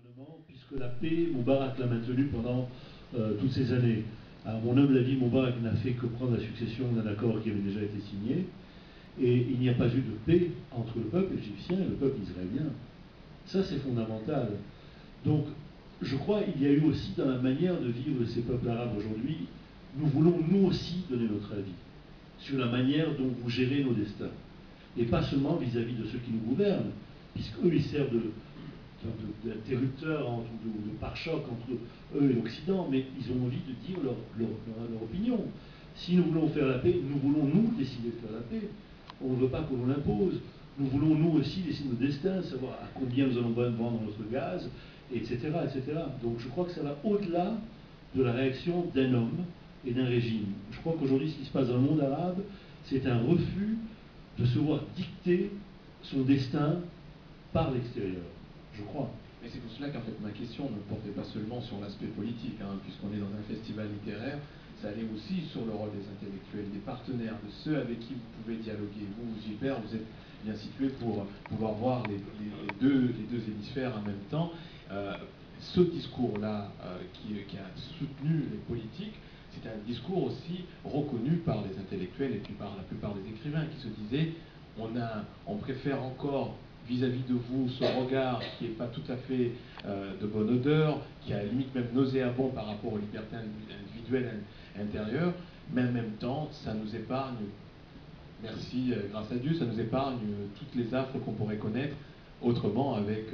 gouvernement, puisque la paix, Moubarak l'a maintenue pendant toutes ces années. À mon humble avis, Moubarak n'a fait que prendre la succession d'un accord qui avait déjà été signé, et il n'y a pas eu de paix entre le peuple égyptien et le peuple israélien. Ça, c'est fondamental. Donc, je crois qu'il y a eu aussi dans la manière de vivre de ces peuples arabes aujourd'hui, nous voulons nous aussi donner notre avis sur la manière dont vous gérez nos destins. Et pas seulement vis-à-vis de ceux qui nous gouvernent, puisqu'eux, ils servent d'interrupteurs, de pare-choc entre eux et l'Occident, mais ils ont envie de dire leur opinion. Si nous voulons faire la paix, nous voulons nous décider de faire la paix. On ne veut pas qu'on l'impose. Nous voulons nous aussi décider nos destins, savoir à combien nous allons vendre notre gaz, etc., etc. Donc je crois que ça va au-delà de la réaction d'un homme et d'un régime. Je crois qu'aujourd'hui, ce qui se passe dans le monde arabe, c'est un refus de se voir dicter son destin par l'extérieur. Je crois. Mais c'est pour cela qu'en fait ma question ne portait pas seulement sur l'aspect politique, puisqu'on est dans un festival littéraire, ça allait aussi sur le rôle des intellectuels, des partenaires, de ceux avec qui vous pouvez dialoguer. Vous, Gilbert, vous êtes bien situé pour pouvoir voir les deux hémisphères en même temps. Ce discours-là qui a soutenu les politiques, c'est un discours aussi reconnu par les intellectuels et puis par la plupart des écrivains qui se disaient on préfère encore vis-à-vis de vous ce regard qui n'est pas tout à fait de bonne odeur, qui est à la limite même nauséabond par rapport aux libertés individuelles intérieures, mais en même temps ça nous épargne, merci grâce à Dieu, ça nous épargne toutes les affres qu'on pourrait connaître autrement avec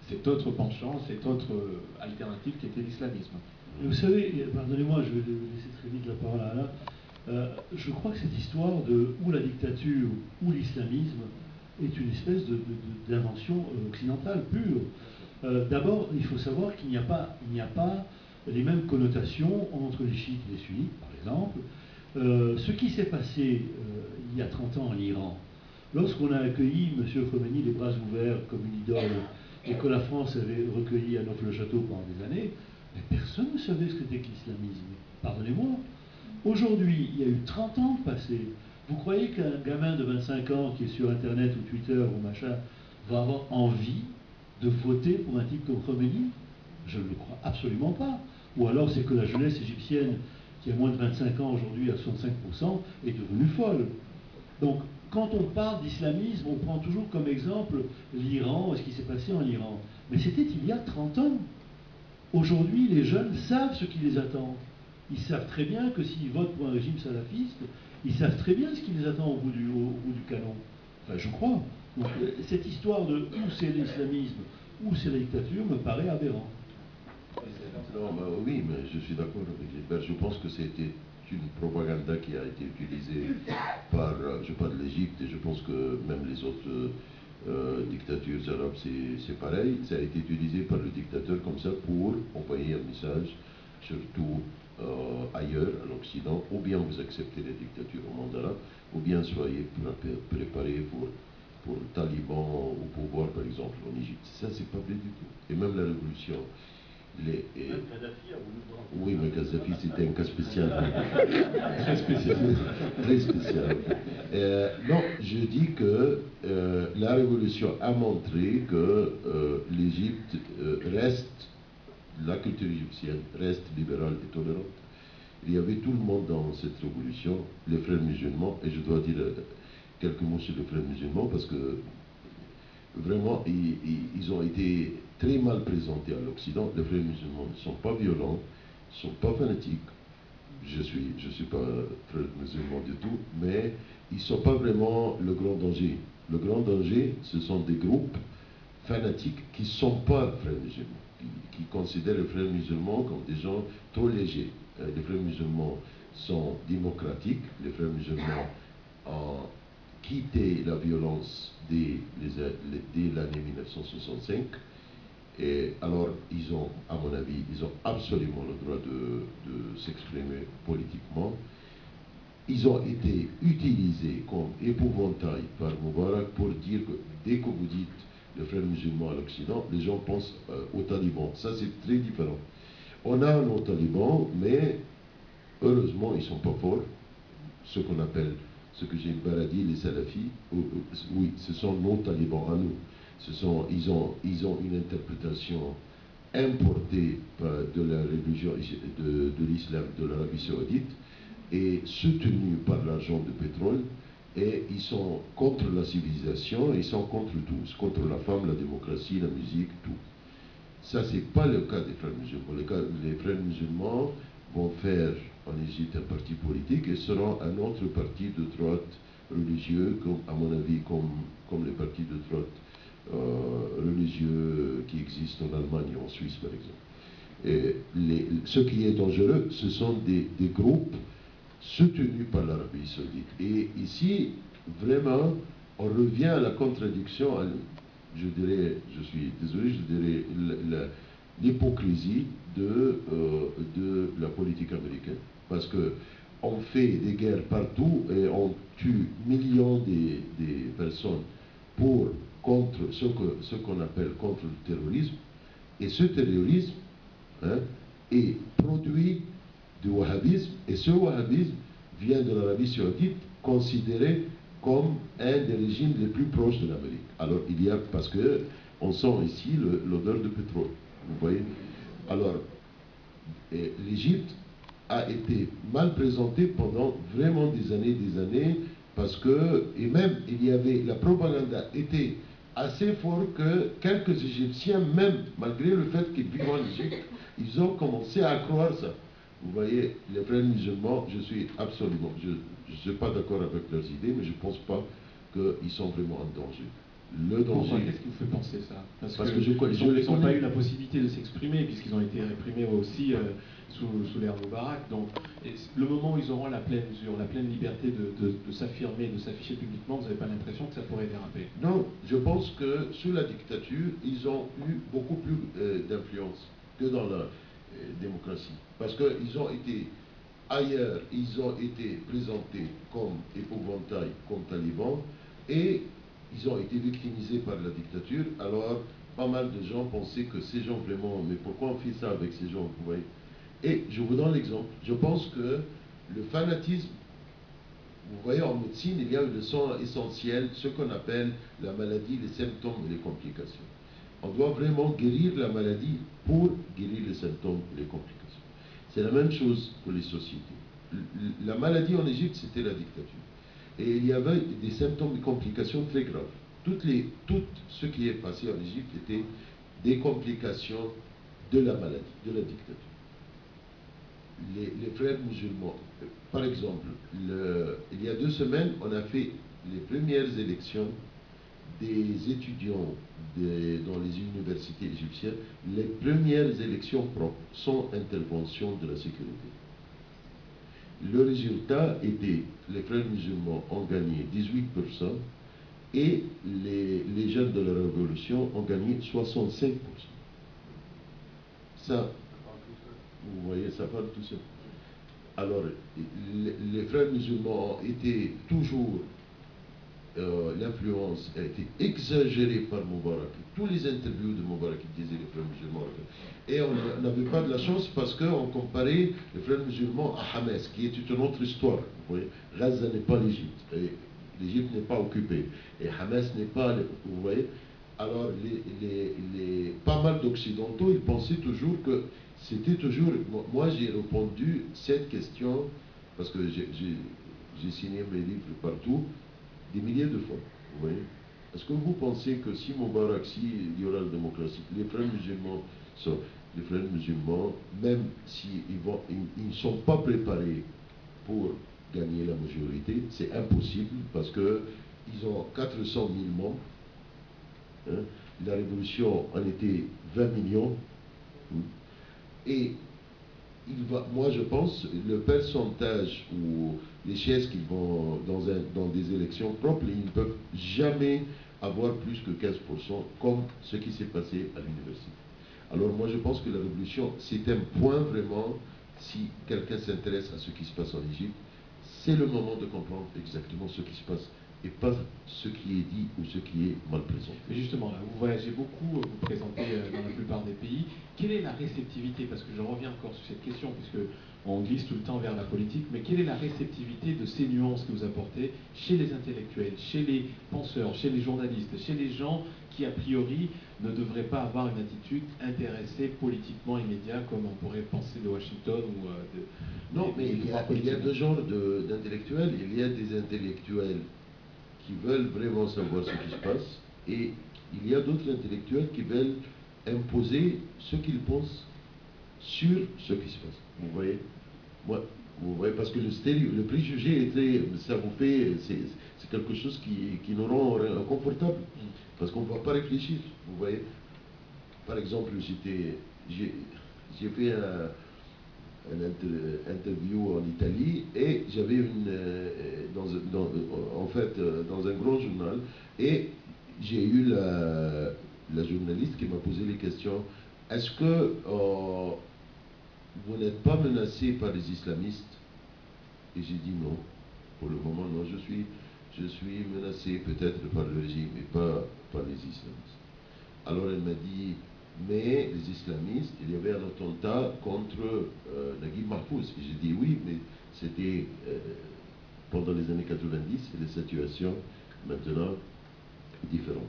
cet autre penchant, cette autre alternative qui était l'islamisme. Vous savez, pardonnez-moi, je vais laisser très vite la parole à Alain, je crois que cette histoire de ou la dictature ou l'islamisme est une espèce d'invention occidentale pure. D'abord, il faut savoir qu'il n'y a pas les mêmes connotations entre les chiites et les sunnites, par exemple. Ce qui s'est passé il y a 30 ans en Iran, lorsqu'on a accueilli M. Khomeini les bras ouverts comme une idole, et que la France avait recueilli à Neuf-le-Château pendant des années, mais personne ne savait ce que c'était que l'islamisme. Pardonnez-moi. Aujourd'hui, il y a eu 30 ans de passé. Vous croyez qu'un gamin de 25 ans qui est sur Internet ou Twitter ou machin va avoir envie de voter pour un type comme Khomeini? Je ne le crois absolument pas. Ou alors c'est que la jeunesse égyptienne, qui a moins de 25 ans aujourd'hui à 65%, est devenue folle. Donc, quand on parle d'islamisme, on prend toujours comme exemple l'Iran et ce qui s'est passé en Iran. Mais c'était il y a 30 ans. Aujourd'hui, les jeunes savent ce qui les attend. Ils savent très bien que s'ils votent pour un régime salafiste, ils savent très bien ce qui les attend au bout du canon. Enfin, je crois. Donc, cette histoire de où c'est l'islamisme, où c'est la dictature, me paraît aberrant. Non, oui, mais je suis d'accord avec Gilbert. Je pense que c'était une propagande qui a été utilisée par, je parle de l'Égypte, et je pense que même les autres dictatures arabes, c'est pareil. Ça a été utilisé par le dictateur comme ça pour envoyer un message, surtout ailleurs, à l'Occident, ou bien vous acceptez les dictatures au monde arabe, ou bien soyez préparés pour le taliban au pouvoir, par exemple, en Égypte. Ça, c'est pas vrai du tout. Et même la révolution. Même Kadhafi a voulu prendre. Oui, mais Kadhafi, c'était un cas spécial. Très spécial. Très spécial. Non, je dis que la révolution a montré que l'Égypte reste, la culture égyptienne reste libérale et tolérante. Il y avait tout le monde dans cette révolution, les frères musulmans, et je dois dire quelques mots sur les frères musulmans parce que vraiment, ils ont été très mal présentés à l'Occident. Les frères musulmans ne sont pas violents, ne sont pas fanatiques. Je suis pas frère musulman du tout, mais ils ne sont pas vraiment le grand danger. Le grand danger, ce sont des groupes fanatiques qui ne sont pas frères musulmans, qui considèrent les frères musulmans comme des gens trop légers. Les frères musulmans sont démocratiques, les frères musulmans ont quitté la violence dès l'année 1965. Et alors, ils ont, à mon avis, ils ont absolument le droit de s'exprimer politiquement. Ils ont été utilisés comme épouvantail par Moubarak pour dire que dès que vous dites les frères musulmans à l'Occident, les gens pensent aux talibans. Ça, c'est très différent. On a nos talibans, mais heureusement, ils ne sont pas forts. Ce qu'on appelle, ce que j'ai dit, les salafis, oui, ce sont nos talibans à nous. Ils ont une interprétation importés de la religion de l'islam de l'Arabie Saoudite et soutenus par l'argent de pétrole, et ils sont contre la civilisation, ils sont contre tout, contre la femme, la démocratie, la musique, tout. Ça, c'est pas le cas des frères musulmans. Les frères musulmans vont faire en Égypte un parti politique et seront un autre parti de droite religieux, comme, à mon avis, comme les partis de droite religieux qui existent en Allemagne et en Suisse, par exemple. Et ce qui est dangereux, ce sont des groupes soutenus par l'Arabie Saoudite. Et ici, vraiment, on revient à la contradiction, je dirais, je suis désolé, je dirais l'hypocrisie de la politique américaine. Parce qu'on fait des guerres partout et on tue millions des personnes contre ce qu'on appelle contre le terrorisme. Et ce terrorisme est produit du wahhabisme, et ce wahhabisme vient de l'Arabie Saoudite, considéré comme un des régimes les plus proches de l'Amérique. Alors il y a, parce que on sent ici l'odeur de pétrole, vous voyez. Alors l'Égypte a été mal présentée pendant vraiment des années, parce que, et même il y avait, la propagande était assez forte que quelques Égyptiens, même malgré le fait qu'ils vivent en Égypte, ils ont commencé à croire ça. Vous voyez, les frères musulmans, je suis absolument, je ne suis pas d'accord avec leurs idées, mais je ne pense pas qu'ils sont vraiment en danger. Le danger... Qu'est-ce qui vous fait penser ça? Parce que ils n'ont pas eu la possibilité de s'exprimer, puisqu'ils ont été réprimés aussi sous l'ère Moubarak. Donc, le moment où ils auront la pleine mesure, la pleine liberté de s'affirmer, de s'afficher publiquement, vous n'avez pas l'impression que ça pourrait déraper? Non, je pense que sous la dictature, ils ont eu beaucoup plus d'influence que dans la démocratie. Parce qu'ils ont été ailleurs, ils ont été présentés comme épouvantail, comme talibans, et ils ont été victimisés par la dictature. Alors, pas mal de gens pensaient que ces gens vraiment, mais pourquoi on fait ça avec ces gens, vous voyez? Et je vous donne l'exemple. Je pense que le fanatisme, vous voyez, en médecine, il y a une leçon essentielle, ce qu'on appelle la maladie, les symptômes et les complications. On doit vraiment guérir la maladie pour guérir les symptômes et les complications. C'est la même chose pour les sociétés. La maladie en Égypte, c'était la dictature. Et il y avait des symptômes et complications très graves. Tout ce qui est passé en Égypte était des complications de la maladie, de la dictature. Les frères musulmans, par exemple, il y a 2 semaines, on a fait les premières élections des étudiants dans les universités égyptiennes, les premières élections propres, sans intervention de la sécurité. Le résultat était, les frères musulmans ont gagné 18% et les jeunes de la révolution ont gagné 65%. Ça, vous voyez, ça parle tout seul. Alors, les frères musulmans ont été toujours... l'influence a été exagérée par Moubarak. Tous les interviews de Moubarak disaient les frères musulmans. Et on n'avait pas de la chance parce qu'on comparait les frères musulmans à Hamas, qui est une autre histoire. Vous voyez, Gaza n'est pas l'Égypte. L'Égypte n'est pas occupée. Et Hamas n'est pas... Vous voyez. Alors, pas mal d'Occidentaux, ils pensaient toujours que c'était toujours... Moi, j'ai répondu cette question, parce que j'ai signé mes livres partout, des milliers de fois, vous voyez. Est-ce que vous pensez que si Moubarak, s'il y aura la démocratie, les frères musulmans, même s'ils ils ne sont pas préparés pour gagner la majorité, c'est impossible parce qu'ils ont 400 000 membres. Hein. La révolution en était 20 millions. Et moi, je pense, le pourcentage ou les chaises qui vont dans des élections propres, ils ne peuvent jamais avoir plus que 15%, comme ce qui s'est passé à l'université. Alors moi, je pense que la révolution, c'est un point vraiment, si quelqu'un s'intéresse à ce qui se passe en Égypte, c'est le moment de comprendre exactement ce qui se passe et pas ce qui est dit ou ce qui est mal présenté. Mais justement, là, vous voyagez beaucoup, vous présentez dans la plupart des pays. Quelle est la réceptivité, parce que je reviens encore sur cette question, puisque on glisse tout le temps vers la politique, mais quelle est la réceptivité de ces nuances que vous apportez chez les intellectuels, chez les penseurs, chez les journalistes, chez les gens qui, a priori, ne devraient pas avoir une attitude intéressée politiquement immédiate, comme on pourrait penser de Washington ou de... Non, mais il y a deux genres d'intellectuels. Il y a des intellectuels qui veulent vraiment savoir ce qui se passe, et il y a d'autres intellectuels qui veulent imposer ce qu'ils pensent sur ce qui se passe. Vous voyez? Moi, vous voyez, parce que le préjugé était, ça vous fait, c'est quelque chose qui nous rend inconfortable, parce qu'on ne va pas réfléchir. Vous voyez? Par exemple, j'ai fait un interview en Italie, et j'avais dans un grand journal, et j'ai eu la journaliste qui m'a posé les questions. Est-ce que vous n'êtes pas menacé par les islamistes? Et j'ai dit non. Pour le moment, non. Je suis menacé peut-être par le régime, mais pas par les islamistes. Alors elle m'a dit, mais les islamistes, il y avait un attentat contre Naguib Mahfouz. Et j'ai dit oui, mais c'était pendant les années 90, et la situation maintenant est différente.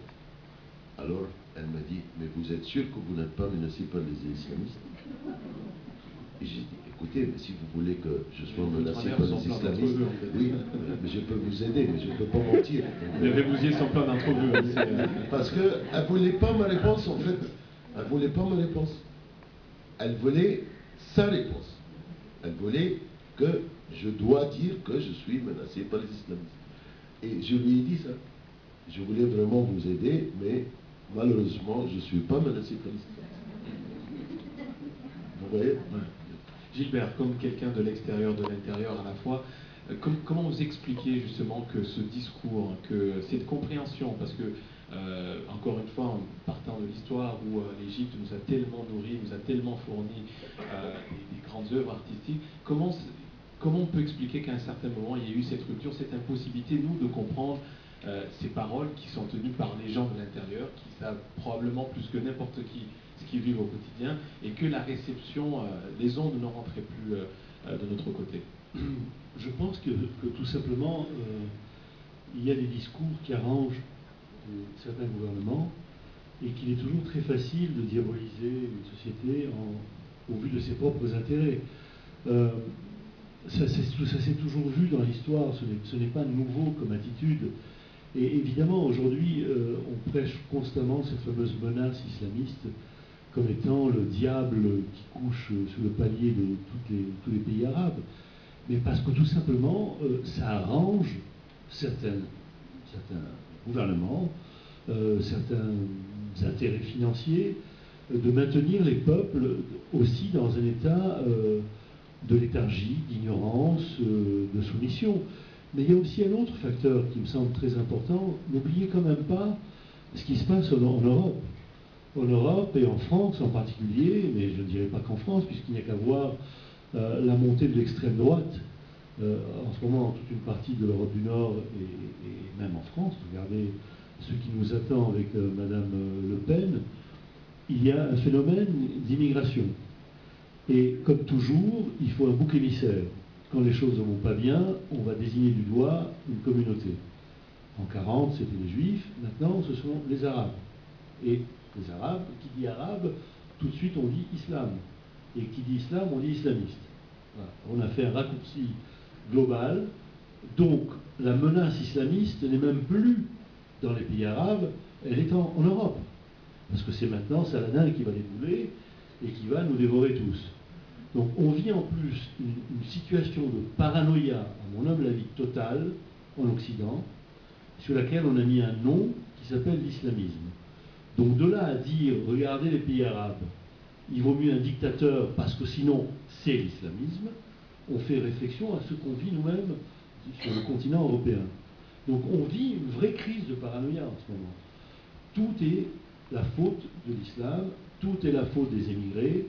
Alors elle m'a dit, mais vous êtes sûr que vous n'êtes pas menacé par les islamistes? Et j'ai dit, écoutez, mais si vous voulez que je sois menacé par les islamistes, oui, mais je peux vous aider, mais je ne peux pas mentir. Les Rébousiers sont pleins d'entrevues. Parce qu'elle ne voulait pas ma réponse, en fait. Elle ne voulait pas ma réponse. Elle voulait sa réponse. Elle voulait que je dois dire que je suis menacé par les islamistes. Et je lui ai dit ça. Je voulais vraiment vous aider, mais malheureusement, je ne suis pas menacé par les islamistes. Vous voyez? Gilbert, comme quelqu'un de l'extérieur, de l'intérieur à la fois, comment vous expliquez justement que ce discours, que cette compréhension, parce que, encore une fois, en partant de l'histoire où l'Égypte nous a tellement nourris, nous a tellement fourni des grandes œuvres artistiques, comment on peut expliquer qu'à un certain moment, il y a eu cette rupture, cette impossibilité, nous, de comprendre ces paroles qui sont tenues par les gens de l'intérieur, qui savent probablement plus que n'importe qui ce qu'ils vivent au quotidien, et que la réception, les ondes ne rentraient plus de notre côté? Je pense que tout simplement, il y a des discours qui arrangent certains gouvernements, et qu'il est toujours très facile de diaboliser une société au vu de ses propres intérêts. Ça s'est toujours vu dans l'histoire, ce n'est pas nouveau comme attitude. Et évidemment, aujourd'hui, on prêche constamment cette fameuse menace islamiste comme étant le diable qui couche sous le palier de tous les pays arabes. Mais parce que tout simplement, ça arrange certains gouvernements, certains intérêts financiers, de maintenir les peuples aussi dans un état de léthargie, d'ignorance, de soumission. Mais il y a aussi un autre facteur qui me semble très important. N'oubliez quand même pas ce qui se passe en Europe. En Europe et en France en particulier, mais je ne dirais pas qu'en France, puisqu'il n'y a qu'à voir la montée de l'extrême droite en ce moment dans toute une partie de l'Europe du Nord et même en France. Regardez ce qui nous attend avec Madame Le Pen. Il y a un phénomène d'immigration. Et comme toujours, il faut un bouc émissaire. Quand les choses ne vont pas bien, on va désigner du doigt une communauté. En 40, c'était les Juifs, maintenant ce sont les Arabes. Et les Arabes, qui dit arabe, tout de suite on dit islam. Et qui dit islam, on dit islamiste. Voilà. On a fait un raccourci global. Donc la menace islamiste n'est même plus dans les pays arabes, elle est en Europe. Parce que c'est maintenant Saladin qui va les bouler et qui va nous dévorer tous. Donc on vit en plus une situation de paranoïa, à mon humble avis, totale en Occident, sur laquelle on a mis un nom qui s'appelle l'islamisme. Donc de là à dire, regardez les pays arabes, il vaut mieux un dictateur parce que sinon c'est l'islamisme, on fait réflexion à ce qu'on vit nous-mêmes sur le continent européen. Donc on vit une vraie crise de paranoïa en ce moment. Tout est la faute de l'islam, tout est la faute des émigrés,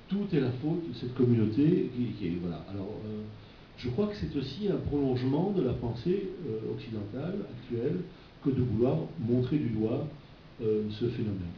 tout est la faute de cette communauté qui est, voilà. Alors, je crois que c'est aussi un prolongement de la pensée occidentale actuelle que de vouloir montrer du doigt ce phénomène.